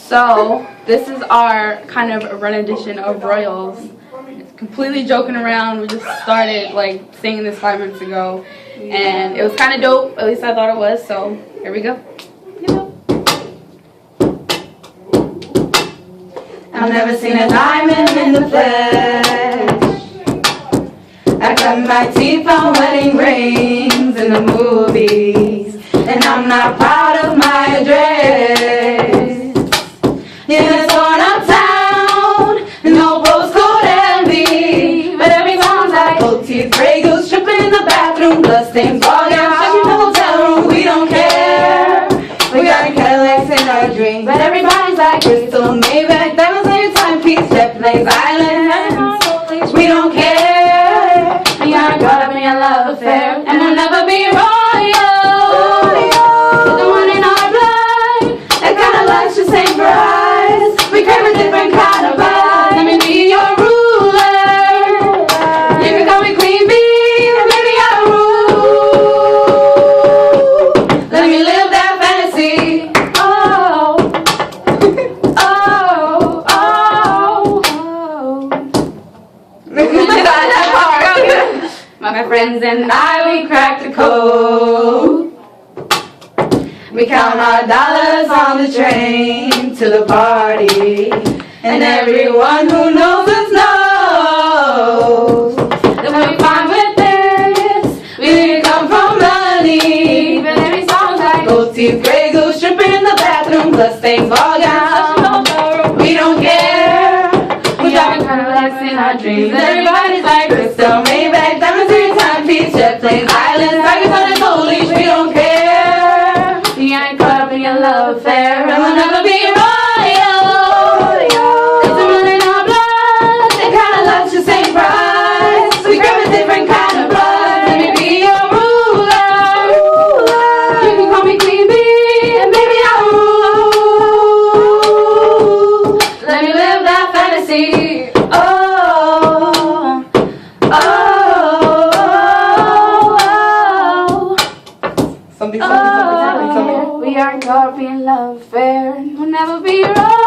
So this is our kind of run edition of Royals. It's completely joking around. We just started like singing this 5 minutes ago, and it was kind of dope. At least I thought it was. So here we go. I've never seen a diamond in the flesh. I cut my teeth on wedding rings in the movies, and I'm not proud of my address. In this torn up town, no postcode envy, but every song's like gold teeth, gray goose, tripping in the bathroom, bloodstains, ball gowns, checking the hotel room. We don't care. We got Cadillacs in our dreams, but everybody's like Crystal Maybach, diamonds on your timepiece, jet planes, islands. We don't care. We got caught up in a love affair, and we'll never be royal. The one in our blood, that kind of luxury ain't for us. We crave a different kind of vibe. Let me be your ruler. You can call me Queen Bee, and maybe I'll rule. Let me live that fantasy. Oh, oh, oh, oh. My friends and I, we cracked the code. We count our dollars on the train to the party, and everyone who knows us knows that when we find with this, we didn't come from money. But every song's like gold teeth, gray goose, tripping in the bathroom, bloodstains, ball gowns. We don't care. We driving Cadillacs in our dreams, and everybody's like Crystal Maybach, diamonds in your timepiece, jet planes, islands, tigers on a gold leash. We don't care. We ain't caught up in your love affair, and we'll never be royal. It's a run in our blood, that kind of love just ain't price. We grab a different kind of blood. Let me be your ruler. You can call me Queen Bee, and baby I'll rule. Let me live that fantasy. Oh, oh, oh, oh. Something. We aren't caught up in love affair, and we'll never be wrong.